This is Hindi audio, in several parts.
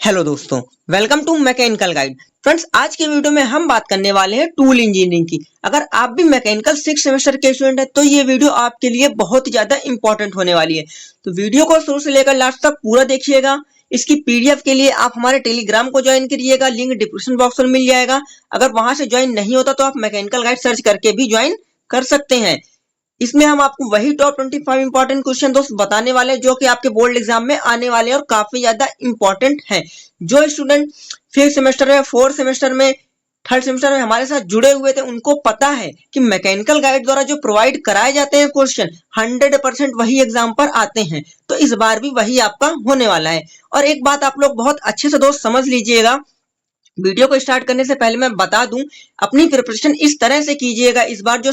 हेलो दोस्तों, welcome to mechanical guide. Friends, आज के वीडियो में हम बात करने वाले हैं टूल इंजीनियरिंग की। अगर आप भी मैकेनिकल 6 सेमेस्टर के स्टूडेंट हैं तो ये वीडियो आपके लिए बहुत ज्यादा इंपॉर्टेंट होने वाली है। तो वीडियो को शुरू से लेकर लास्ट तक पूरा देखिएगा। इसकी पीडीएफ के लिए आप हमारे टेलीग्राम को ज्वाइन करिएगा, लिंक डिस्क्रिप्शन बॉक्स में मिल जाएगा। अगर वहां से ज्वाइन नहीं होता तो आप मैकेनिकल गाइड सर्च करके भी ज्वाइन कर सकते हैं। इसमें हम आपको वही टॉप 25 इंपॉर्टेंट क्वेश्चन दोस्त बताने वाले हैं जो कि आपके बोर्ड एग्जाम में आने वाले हैं और काफी ज्यादा इंपॉर्टेंट हैं। जो स्टूडेंट 5th सेमेस्टर में, 4th सेमेस्टर में, 3rd सेमेस्टर में हमारे साथ जुड़े हुए थे उनको पता है कि मैकेनिकल गाइड द्वारा जो प्रोवाइड कराए जाते हैं क्वेश्चन 100% वही एग्जाम पर आते हैं। तो इस बार भी वही आपका होने वाला है। और एक बात आप लोग बहुत अच्छे से दोस्त समझ लीजिएगा, वीडियो को स्टार्ट करने से पहले मैं बता दूं, अपनी प्रिपरेशन इस तरह से कीजिएगा। इस बार जो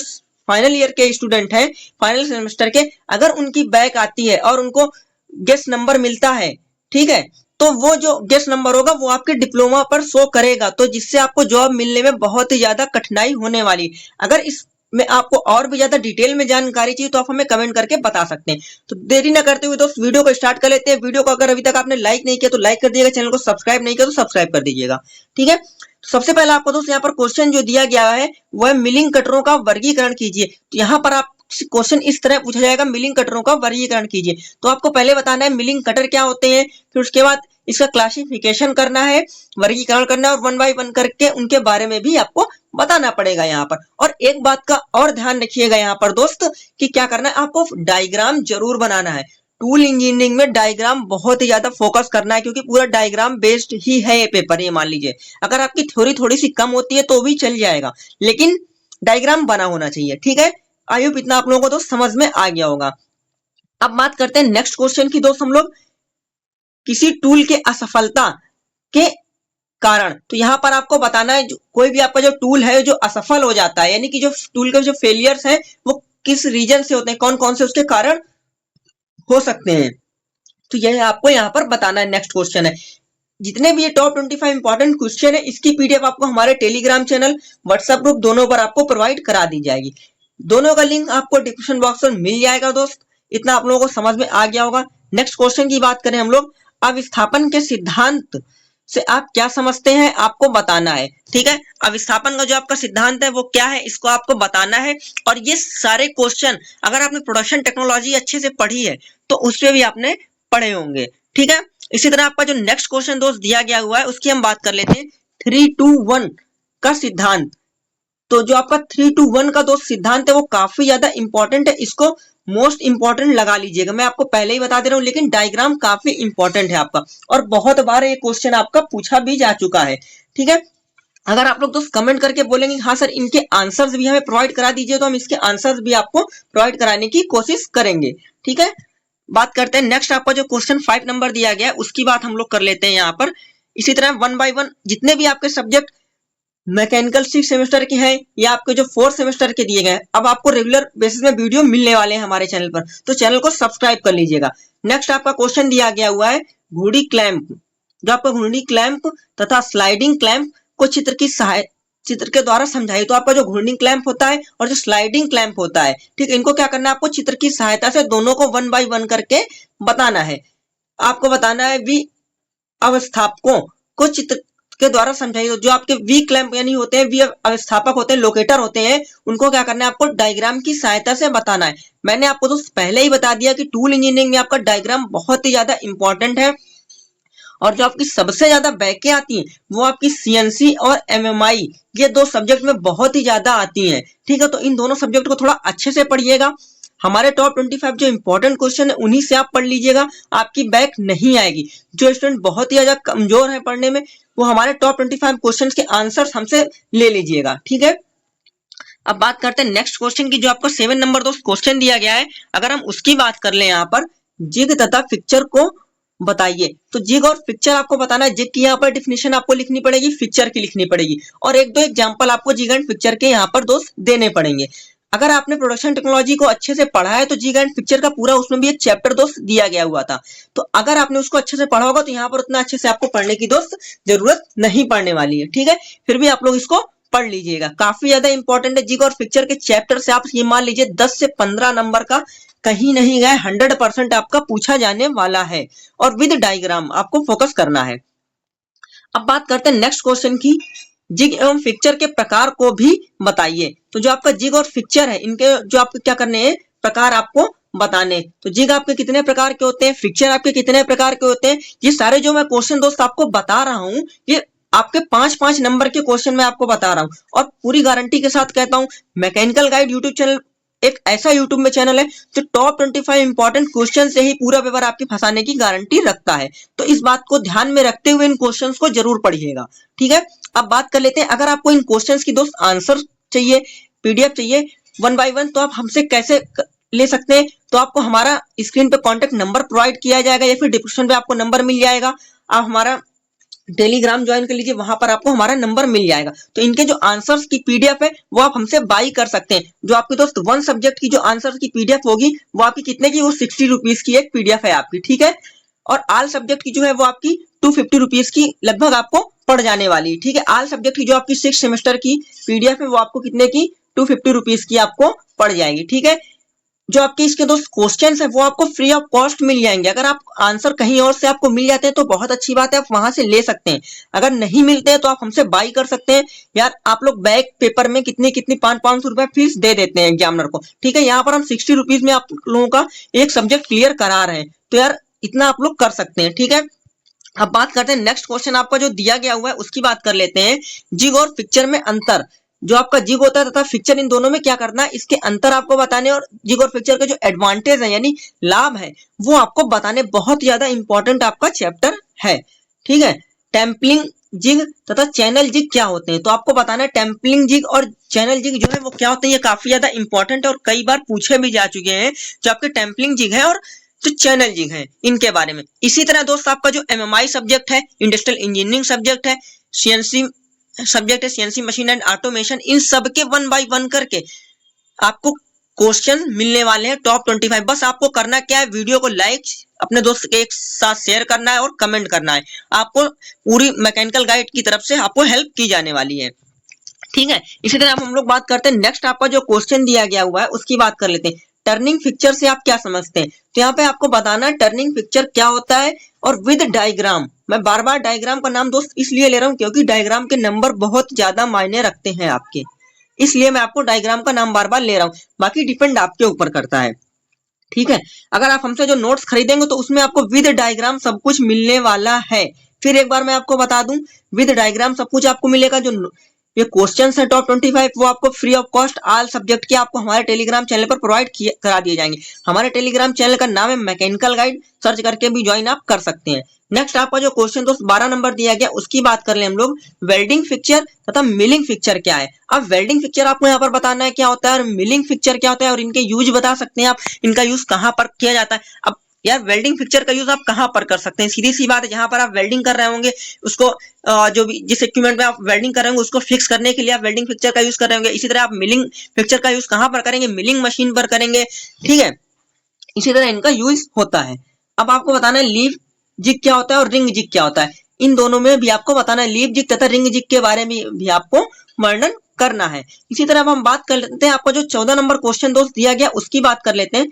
फाइनल ईयर के स्टूडेंट हैं, फाइनल सेमेस्टर के, अगर उनकी बैक आती है और उनको गेस्ट नंबर मिलता है, ठीक है, तो वो जो गेस्ट नंबर होगा वो आपके डिप्लोमा पर शो करेगा, तो जिससे आपको जॉब मिलने में बहुत ही ज्यादा कठिनाई होने वाली है। अगर इस में आपको और भी ज्यादा डिटेल में जानकारी चाहिए तो आप हमें कमेंट करके बता सकते हैं। तो देरी ना करते हुए दोस्त वीडियो को स्टार्ट कर लेते हैं। वीडियो को अगर अभी तक आपने लाइक नहीं किया तो लाइक कर दीजिएगा, चैनल को सब्सक्राइब नहीं किया तो सब्सक्राइब कर दीजिएगा, ठीक है। सबसे पहले आपको दोस्त यहाँ पर क्वेश्चन जो दिया गया है वो है मिलिंग कटरों का वर्गीकरण कीजिए। तो यहाँ पर आप क्वेश्चन इस तरह पूछा जाएगा, मिलिंग कटरों का वर्गीकरण कीजिए। तो आपको पहले बताना है मिलिंग कटर क्या होते हैं, फिर उसके बाद इसका क्लासिफिकेशन करना है, वर्गीकरण करना है और 1 बाय 1 करके उनके बारे में भी आपको बताना पड़ेगा यहाँ पर। और एक बात का और ध्यान रखिएगा यहाँ पर दोस्त कि क्या करना है, आपको डायग्राम जरूर बनाना है। टूल इंजीनियरिंग में डायग्राम बहुत ही ज्यादा फोकस करना है क्योंकि पूरा डायग्राम बेस्ड ही है ये पेपर। ये मान लीजिए अगर आपकी थ्योरी थोड़ी सी कम होती है तो भी चल जाएगा, लेकिन डायग्राम बना होना चाहिए, ठीक है। आई होप इतना आप लोगों को तो समझ में आ गया होगा। अब बात करते हैं नेक्स्ट क्वेश्चन की दोस्त हम लोग, किसी टूल के असफलता के कारण। तो यहाँ पर आपको बताना है कोई भी आपका जो टूल है जो असफल हो जाता है, यानी कि जो टूल के जो फेलियर्स हैं वो किस रीजन से होते हैं, कौन कौन से उसके कारण हो सकते हैं, तो यह आपको यहाँ पर बताना है। नेक्स्ट क्वेश्चन है, जितने भी ये टॉप 25 इंपॉर्टेंट क्वेश्चन है इसकी पीडीएफ आपको हमारे टेलीग्राम चैनल, व्हाट्सएप ग्रुप दोनों पर आपको प्रोवाइड करा दी जाएगी। दोनों का लिंक आपको डिस्क्रिप्शन बॉक्स में मिल जाएगा दोस्त। इतना आप लोगों को समझ में आ गया होगा। नेक्स्ट क्वेश्चन की बात करें हम लोग, अविस्थापन के सिद्धांत से आप क्या समझते हैं आपको बताना है, ठीक है। अविस्थापन का जो आपका सिद्धांत है वो क्या है इसको आपको बताना है। और ये सारे क्वेश्चन अगर आपने प्रोडक्शन टेक्नोलॉजी अच्छे से पढ़ी है तो उसपे भी आपने पढ़े होंगे, ठीक है। इसी तरह आपका जो नेक्स्ट क्वेश्चन दोस्त दिया गया हुआ है उसकी हम बात कर लेते हैं, 3-2-1 का सिद्धांत। तो जो आपका 3-2-1 का दोस्त सिद्धांत है वो काफी ज्यादा इंपॉर्टेंट है, इसको मोस्ट इंपॉर्टेंट लगा लीजिएगा। मैं आपको पहले ही बता दे रहा हूँ, लेकिन डायग्राम काफी इंपॉर्टेंट है आपका और बहुत बार ये क्वेश्चन आपका पूछा भी जा चुका है, ठीक है। अगर आप लोग दोस्त कमेंट करके बोलेंगे हाँ सर इनके आंसर्स भी हमें प्रोवाइड करा दीजिए, तो हम इसके आंसर्स भी आपको प्रोवाइड कराने की कोशिश करेंगे, ठीक है। बात करते हैं नेक्स्ट, आपका जो क्वेश्चन 5 नंबर दिया गया है उसकी बात हम लोग कर लेते हैं यहाँ पर। इसी तरह 1 बाय 1 जितने भी आपके सब्जेक्ट मैकेनिकल 6 सेमेस्टर के हैं या आपके जो 4th सेमेस्टर के दिए गए हैं, अब आपको रेगुलर बेसिस में वीडियो मिलने वाले हैं हमारे चैनल पर, तो चैनल को सब्सक्राइब कर लीजिएगा। नेक्स्ट आपका क्वेश्चन दिया गया हुआ है घूर्णी क्लैंप। जो आपका घूर्णी क्लैंप तथा स्लाइडिंग क्लैंप को चित्र के द्वारा समझाइए। तो आपका जो घूर्णी क्लैंप होता है और जो स्लाइडिंग क्लैंप होता है, ठीक है, इनको क्या करना है, आपको चित्र की सहायता से दोनों को 1 बाय 1 करके बताना है। आपको बताना है वी अवस्थापकों को चित्र के द्वारा समझाइए। जो आपके वी क्लैंप यानी होते हैं, वी अवस्थापक होते हैं, लोकेटर होते हैं, उनको क्या करना है, आपको डायग्राम की सहायता से बताना है। मैंने आपको तो पहले ही बता दिया कि टूल इंजीनियरिंग में आपका डायग्राम बहुत ही ज्यादा इंपॉर्टेंट है। और जो आपकी सबसे ज्यादा बैकें आती हैं वो आपकी सीएनसी और एमएमआई, ये 2 सब्जेक्ट में बहुत ही ज्यादा आती हैं, ठीक है। तो इन दोनों सब्जेक्ट को थोड़ा अच्छे से पढ़िएगा। हमारे टॉप 25 जो इंपॉर्टेंट क्वेश्चन है उन्हीं से आप पढ़ लीजिएगा, आपकी बैक नहीं आएगी। जो स्टूडेंट बहुत ही ज्यादा कमजोर है पढ़ने में वो हमारे टॉप 25 क्वेश्चन के आंसर हमसे ले लीजिएगा, ठीक है। अब बात करते हैं नेक्स्ट क्वेश्चन की, जो आपको 7 नंबर दोस्त क्वेश्चन दिया गया है। अगर हम उसकी बात कर ले यहाँ पर, जिग तथा पिक्चर को बताइए। तो जिग और पिक्चर आपको बताना है। जिग की यहाँ पर डिफिनेशन आपको लिखनी पड़ेगी, पिक्चर की लिखनी पड़ेगी और 1-2 एग्जांपल आपको जिग एंड पिक्चर के यहाँ पर दोस्त देने पड़ेंगे। अगर आपने प्रोडक्शन टेक्नोलॉजी को अच्छे से पढ़ा है तो जिग एंड पिक्चर का पूरा उसमें भी एक चैप्टर दोस्त दिया गया हुआ था। तो अगर आपने उसको अच्छे से पढ़ा होगा तो यहाँ पर उतना अच्छे से आपको पढ़ने की दोस्त जरूरत नहीं पड़ने वाली है, ठीक है। फिर भी आप लोग इसको पढ़ लीजिएगा, काफी ज्यादा इंपॉर्टेंट है। जिग और पिक्चर के चैप्टर से आप ये मान लीजिए 10 से 15 नंबर का कहीं नहीं गए, 100% आपका पूछा जाने वाला है और विद डायग्राम आपको फोकस करना है। अब बात करते हैं नेक्स्ट क्वेश्चन की, जिग एवं फिक्चर के प्रकार को भी बताइए। तो जो आपका जिग और फिक्चर है, इनके जो आपको क्या करने हैं, प्रकार आपको बताने। तो जिग आपके कितने प्रकार के होते हैं, फिक्चर आपके कितने प्रकार के होते हैं, ये सारे जो मैं क्वेश्चन दोस्त आपको बता रहा हूँ, ये आपके 5-5 नंबर के क्वेश्चन मैं आपको बता रहा हूँ। और पूरी गारंटी के साथ कहता हूँ, मैकेनिकल गाइड यूट्यूब चैनल एक ऐसा यूट्यूब में चैनल है जो टॉप 25 इंपॉर्टेंट क्वेश्चन से ही पूरा पेपर आपके फंसाने की गारंटी रखता है। तो इस बात को ध्यान में रखते हुए इन क्वेश्चंस को जरूर पढ़िएगा, ठीक है। अब बात कर लेते हैं, अगर आपको इन क्वेश्चंस की दोस्त आंसर चाहिए, पीडीएफ चाहिए 1 बाय 1, तो आप हमसे कैसे ले सकते हैं। तो आपको हमारा स्क्रीन पे कॉन्टेक्ट नंबर प्रोवाइड किया जाएगा या फिर डिस्क्रिप्शन पे आपको नंबर मिल जाएगा। आप हमारा टेलीग्राम ज्वाइन कर लीजिए, वहां पर आपको हमारा नंबर मिल जाएगा। तो इनके जो आंसर्स की पीडीएफ है वो आप हमसे बाई कर सकते हैं। जो आपके दोस्त 1 सब्जेक्ट की जो आंसर की पीडीएफ होगी वो आपकी कितने की, वो 60 रुपीज की एक पीडीएफ है आपकी, ठीक है। और आल सब्जेक्ट की जो है वो आपकी 250 रुपीज की लगभग आपको पड़ जाने वाली है, ठीक है। आल सब्जेक्ट की जो आपकी 6 सेमेस्टर की पीडीएफ है वो आपको कितने की, 250 रुपीज की आपको पड़ जाएगी, ठीक है। जो आपके इसके दोस्त क्वेश्चंस है वो आपको फ्री ऑफ कॉस्ट मिल जाएंगे। अगर आप आंसर कहीं और से आपको मिल जाते हैं तो बहुत अच्छी बात है, आप वहां से ले सकते हैं। अगर नहीं मिलते हैं तो आप हमसे बाई कर सकते हैं। यार आप लोग बैक पेपर में कितनी 500 रुपए फीस दे देते हैं एग्जामिनर को, ठीक है। यहाँ पर हम 60 रुपीज में आप लोगों का एक सब्जेक्ट क्लियर करा रहे हैं, तो यार इतना आप लोग कर सकते हैं, ठीक है। अब बात करते हैं नेक्स्ट क्वेश्चन आपका जो दिया गया हुआ है उसकी बात कर लेते हैं। जिग और पिक्चर में अंतर, जो आपका जिग होता है तथा पिक्चर, इन दोनों में क्या करना है, इसके अंतर आपको बताने और जिग और पिक्चर के जो एडवांटेज है यानी लाभ है वो आपको बताने। बहुत ज्यादा इंपॉर्टेंट आपका चैप्टर है, ठीक है। टेम्पलिंग जिग तथा चैनल जिग क्या होते हैं, तो आपको बताना है टेम्पलिंग जिग और चैनल जिग जो है वो क्या होते हैं। ये काफी ज्यादा इंपॉर्टेंट है और कई बार पूछे भी जा चुके हैं, जो आपके टेम्पलिंग जिग है और जो चैनल जिग है इनके बारे में। इसी तरह दोस्त आपका जो एमएमआई सब्जेक्ट है, इंडस्ट्रियल इंजीनियरिंग सब्जेक्ट है, सीएनसी सब्जेक्ट है, सीएनसी मशीन एंड ऑटोमेशन, इन सब के 1 बाय 1 करके आपको क्वेश्चन मिलने वाले हैं टॉप 25। बस आपको करना क्या है, वीडियो को लाइक अपने दोस्त के एक साथ शेयर करना है और कमेंट करना है। आपको पूरी मैकेनिकल गाइड की तरफ से आपको हेल्प की जाने वाली है, ठीक है। इसी तरह हम लोग बात करते हैं नेक्स्ट आपका जो क्वेश्चन दिया गया हुआ है उसकी बात कर लेते हैं। टर्निंग पिक्चर से आप क्या समझते हैं, तो यहाँ पे आपको बताना है टर्निंग पिक्चर क्या होता है और विद डायग्राम। मैं बार बार डायग्राम का नाम दोस्त इसलिए ले रहा हूँ क्योंकि डायग्राम के नंबर बहुत ज्यादा मायने रखते हैं आपके, इसलिए मैं आपको डायग्राम का नाम बार बार ले रहा हूँ। बाकी डिपेंड आपके ऊपर करता है, ठीक है। अगर आप हमसे जो नोट्स खरीदेंगे तो उसमें आपको विद डायग्राम सब कुछ मिलने वाला है। फिर एक बार मैं आपको बता दूं, विद डायग्राम सब कुछ आपको मिलेगा। जो ये क्वेश्चंस है टॉप 25 वो आपको free of cost all subject के आपको हमारे टेलीग्राम चैनल पर प्रोवाइड करा दिए जाएंगे। हमारे टेलीग्राम चैनल का नाम है मैकेनिकल गाइड, सर्च करके भी ज्वाइन आप कर सकते हैं। नेक्स्ट आपका जो क्वेश्चन दोस्त 12 नंबर दिया गया उसकी बात कर ले हम लोग। वेल्डिंग फिक्चर तथा मिलिंग फिक्चर क्या है। अब वेल्डिंग फिक्चर आपको यहाँ पर बताना है क्या होता है और मिलिंग फिक्चर क्या होता है और इनके यूज बता सकते हैं आप, इनका यूज कहाँ पर किया जाता है। अब यार वेल्डिंग फिक्चर का यूज आप कहां पर कर सकते हैं, सीधी सी बात है, जहां पर आप वेल्डिंग कर रहे होंगे उसको जो भी जिस इक्विपमेंट में आप वेल्डिंग कर रहे होंगे उसको फिक्स करने के लिए आप वेल्डिंग फिक्चर का यूज कर रहे होंगे। इसी तरह आप मिलिंग फिक्चर का यूज कहां पर करेंगे, मिलिंग मशीन पर करेंगे, ठीक है। इसी तरह इनका यूज होता है। अब आपको बताना है लीफ जिग क्या होता है और रिंग जिग क्या होता है। इन दोनों में भी आपको बताना है, लीफ जिग तथा रिंग जिग के बारे में भी आपको वर्णन करना है। इसी तरह अब हम बात कर लेते हैं, आपको जो 14 नंबर क्वेश्चन दोस्त दिया गया उसकी बात कर लेते हैं।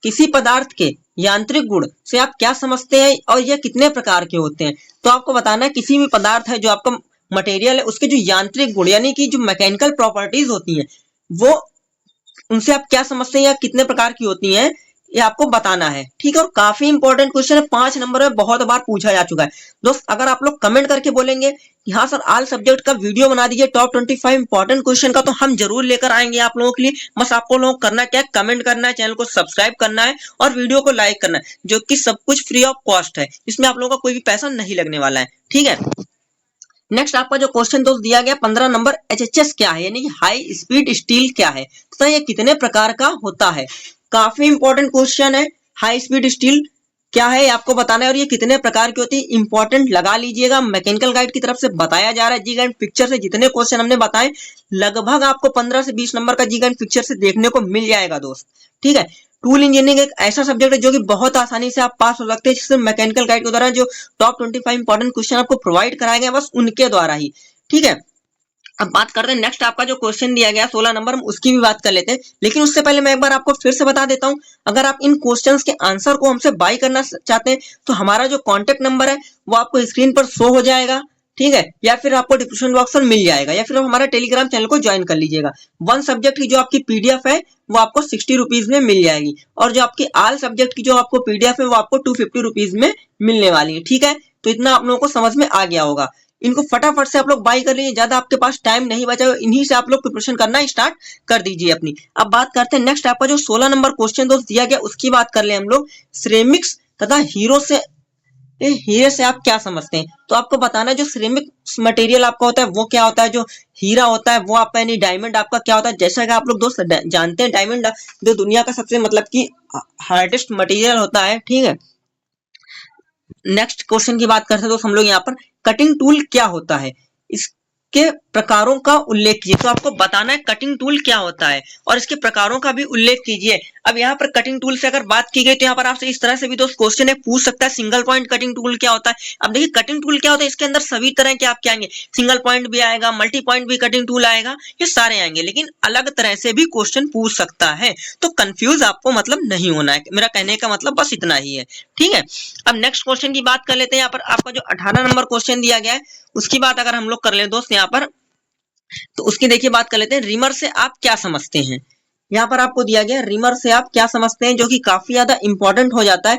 किसी पदार्थ के यांत्रिक गुण से आप क्या समझते हैं और यह कितने प्रकार के होते हैं। तो आपको बताना है किसी भी पदार्थ है जो आपका मटेरियल है उसके जो यांत्रिक गुण यानी कि जो मैकेनिकल प्रॉपर्टीज होती हैं वो उनसे आप क्या समझते हैं या कितने प्रकार की होती हैं, ये आपको बताना है, ठीक है। और काफी इंपॉर्टेंट क्वेश्चन है, 5 नंबर में बहुत बार पूछा जा चुका है। दोस्त अगर आप लोग कमेंट करके बोलेंगे हाँ सर आल सब्जेक्ट का वीडियो बना दीजिए टॉप 25 इंपॉर्टेंट क्वेश्चन का, तो हम जरूर लेकर आएंगे आप लोगों के लिए। बस आपको लोग करना क्या है, कमेंट करना है, चैनल को सब्सक्राइब करना है और वीडियो को लाइक करना है, जो कि सब कुछ फ्री ऑफ कॉस्ट है, इसमें आप लोगों का कोई भी पैसा नहीं लगने वाला है, ठीक है। नेक्स्ट आपका जो क्वेश्चन दोस्त दिया गया 15 नंबर, एचएचएस क्या है यानी कि हाई स्पीड स्टील क्या है, तो ये कितने प्रकार का होता है। काफी इंपॉर्टेंट क्वेश्चन है, हाई स्पीड स्टील क्या है आपको बताना है और ये कितने प्रकार की होती है, इंपॉर्टेंट लगा लीजिएगा। मैकेनिकल गाइड की तरफ से बताया जा रहा है। जी गाइड पिक्चर से जितने क्वेश्चन हमने बताए लगभग आपको 15 से 20 नंबर का जी गाइड पिक्चर से देखने को मिल जाएगा दोस्त, ठीक है। टूल इंजीनियरिंग एक ऐसा सब्जेक्ट है जो कि बहुत आसानी से आप पास हो सकते हैं, जिससे मैकेनिकल गाइड के द्वारा जो टॉप 25 इंपॉर्टेंट क्वेश्चन आपको प्रोवाइड कराए गए बस उनके द्वारा ही, ठीक है। अब बात करते हैं नेक्स्ट आपका जो क्वेश्चन दिया गया 16 नंबर, हम उसकी भी बात कर लेते हैं। लेकिन उससे पहले मैं एक बार आपको फिर से बता देता हूं, अगर आप इन क्वेश्चंस के आंसर को हमसे बाय करना चाहते हैं तो हमारा जो कांटेक्ट नंबर है वो आपको स्क्रीन पर शो हो जाएगा, ठीक है, या फिर आपको डिस्क्रिप्शन बॉक्स में मिल जाएगा, या फिर हमारा टेलीग्राम चैनल को ज्वाइन कर लीजिएगा। वन सब्जेक्ट की जो आपकी पीडीएफ है वो आपको 60 रुपीज में मिल जाएगी, और जो आपकी ऑल सब्जेक्ट की जो आपको पीडीएफ है वो आपको 250 रुपीज में मिलने वाली है। ठीक है, तो इतना आप लोगों को समझ में आ गया होगा। इनको फटाफट से आप लोग बाय कर लीजिए, ज्यादा आपके पास टाइम नहीं बचा, इन्हीं से आप लोग प्रिपरेशन करना स्टार्ट कर दीजिए अपनी। अब बात करते हैं नेक्स्ट आपका जो 16 नंबर क्वेश्चन दोस्त दिया गया उसकी बात कर ले हम लोग। सिरेमिक्स तथा हीरे से आप क्या समझते हैं? तो आपको बताना है जो सिरेमिक मटेरियल आपका होता है वो क्या होता है, जो हीरा होता है वो आपका यानी डायमंड आपका क्या होता है। जैसा कि आप लोग दोस्त जानते हैं डायमंड जो दुनिया का सबसे मतलब की हार्डेस्ट मटेरियल होता है। ठीक है, नेक्स्ट क्वेश्चन की बात करते हैं दोस्त हम लोग यहाँ पर, कटिंग टूल क्या होता है, इसके प्रकारों का उल्लेख कीजिए। तो आपको बताना है कटिंग टूल क्या होता है और इसके प्रकारों का भी उल्लेख कीजिए। अब यहाँ पर कटिंग टूल से अगर बात की गई तो यहाँ पर आपसे इस तरह से भी दोस्त क्वेश्चन है पूछ सकता है, सिंगल पॉइंट कटिंग टूल क्या होता है। अब देखिए कटिंग टूल क्या होता है, इसके अंदर सभी तरह के आपके आएंगे, सिंगल पॉइंट भी आएगा, मल्टी पॉइंट भी कटिंग टूल आएगा, ये सारे आएंगे, लेकिन अलग तरह से भी क्वेश्चन पूछ सकता है। तो कंफ्यूज आपको मतलब नहीं होना है, मेरा कहने का मतलब बस इतना ही है। ठीक है, अब नेक्स्ट क्वेश्चन की बात कर लेते हैं। यहाँ पर आपका जो 18 नंबर क्वेश्चन दिया गया है उसकी बात अगर हम लोग कर ले दोस्त यहाँ पर, तो उसकी देखिए बात कर लेते हैं, रिमर से आप क्या समझते हैं। यहाँ पर आपको दिया गया रिमर से आप क्या समझते हैं, जो कि काफी ज्यादा इंपॉर्टेंट हो जाता है।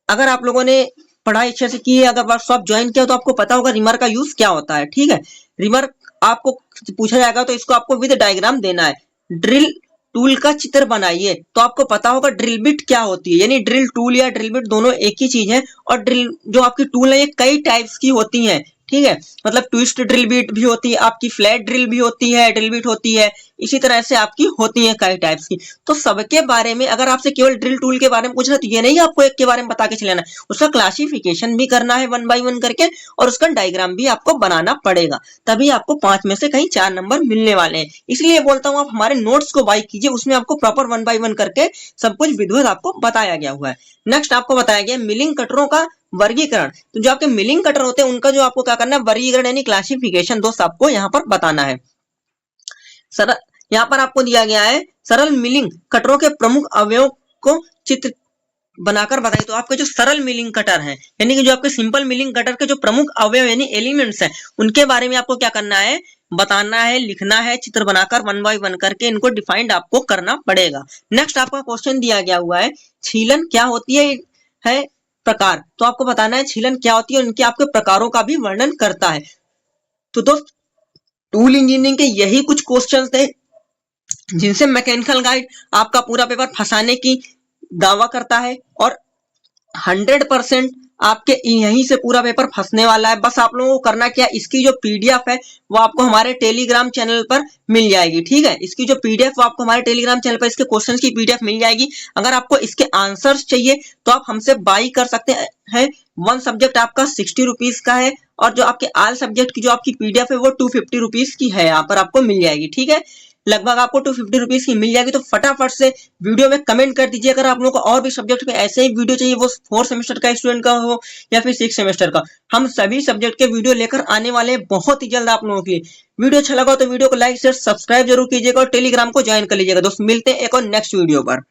अगर आप लोगों ने पढ़ाई अच्छे से की है, अगर वर्कशॉप ज्वाइन किया तो आपको पता होगा रिमर का यूज क्या होता है। ठीक है, रिमर आपको पूछा जाएगा तो इसको आपको विद डायग्राम देना है। ड्रिल टूल का चित्र बनाइए, तो आपको पता होगा ड्रिल बिट क्या होती है, यानी ड्रिल टूल या ड्रिल बिट दोनों एक ही चीज है। और ड्रिल जो आपकी टूल है ये कई टाइप्स की होती है। ठीक है, मतलब ट्विस्ट ड्रिल बिट भी होती है, आपकी फ्लैट ड्रिल भी होती है, ड्रिल बिट होती है, इसी तरह से आपकी होती है कई टाइप्स की। तो सबके बारे में अगर आपसे केवल ड्रिल टूल के बारे में पूछना तो ये नहीं आपको एक के बारे में बता के चलाना, उसका क्लासिफिकेशन भी करना है 1 बाय 1 करके, और उसका डायग्राम भी आपको बनाना पड़ेगा, तभी आपको 5 में से कहीं 4 नंबर मिलने वाले हैं। इसलिए बोलता हूँ आप हमारे नोट्स को बाय कीजिए, उसमें आपको प्रॉपर 1 बाय 1 करके सब कुछ विधिवत आपको बताया गया हुआ है। नेक्स्ट आपको बताया गया मिलिंग कटरों का वर्गीकरण। तो जो आपके मिलिंग कटर होते हैं उनका जो आपको क्या करना है, वर्गीकरण यानी क्लासिफिकेशन दोस्त आपको यहाँ पर बताना है। सर यहाँ पर आपको दिया गया है सरल मिलिंग कटरों के प्रमुख अवयवों को चित्र बनाकर बताइए। तो आपके जो सरल मिलिंग कटर है यानी कि जो आपके सिंपल मिलिंग कटर के जो प्रमुख अवयव यानी एलिमेंट्स हैं उनके बारे में आपको क्या करना है, बताना है, लिखना है, चित्र बनाकर 1 बाय 1 करके इनको डिफाइंड आपको करना पड़ेगा। नेक्स्ट आपका क्वेश्चन दिया गया हुआ है छीलन क्या होती है प्रकार। तो आपको बताना है छीलन क्या होती है, उनके आपके प्रकारों का भी वर्णन करता है। तो दोस्त टूल इंजीनियरिंग के यही कुछ क्वेश्चन थे जिनसे मैकेनिकल गाइड आपका पूरा पेपर फंसाने की दावा करता है, और 100% आपके यहीं से पूरा पेपर फंसने वाला है। बस आप लोगों को करना क्या, इसकी जो पीडीएफ है वो आपको हमारे टेलीग्राम चैनल पर मिल जाएगी। ठीक है, इसकी जो पीडीएफ वो आपको हमारे टेलीग्राम चैनल पर इसके क्वेश्चंस की पीडीएफ मिल जाएगी। अगर आपको इसके आंसर्स चाहिए तो आप हमसे बाई कर सकते हैं। 1 सब्जेक्ट आपका 60 रुपीज का है, और जो आपके ऑल सब्जेक्ट की जो आपकी पीडीएफ है वो 250 रुपीज की है, यहाँ पर आपको मिल जाएगी। ठीक है, लगभग आपको 250 रुपीज की मिल जाएगी। तो फटाफट से वीडियो में कमेंट कर दीजिए अगर आप लोगों को और भी सब्जेक्ट में ऐसे ही वीडियो चाहिए, वो 4 सेमेस्टर का स्टूडेंट का हो या फिर 6 सेमेस्टर का। हम सभी सब्जेक्ट के वीडियो लेकर आने वाले हैं बहुत ही जल्द आप लोगों के लिए। वीडियो अच्छा लगा तो वीडियो को लाइक शेयर सब्सक्राइब जरूर कीजिएगा और टेलीग्राम को ज्वाइन कर लीजिएगा। दोस्त मिलते हैं एक और नेक्स्ट वीडियो पर।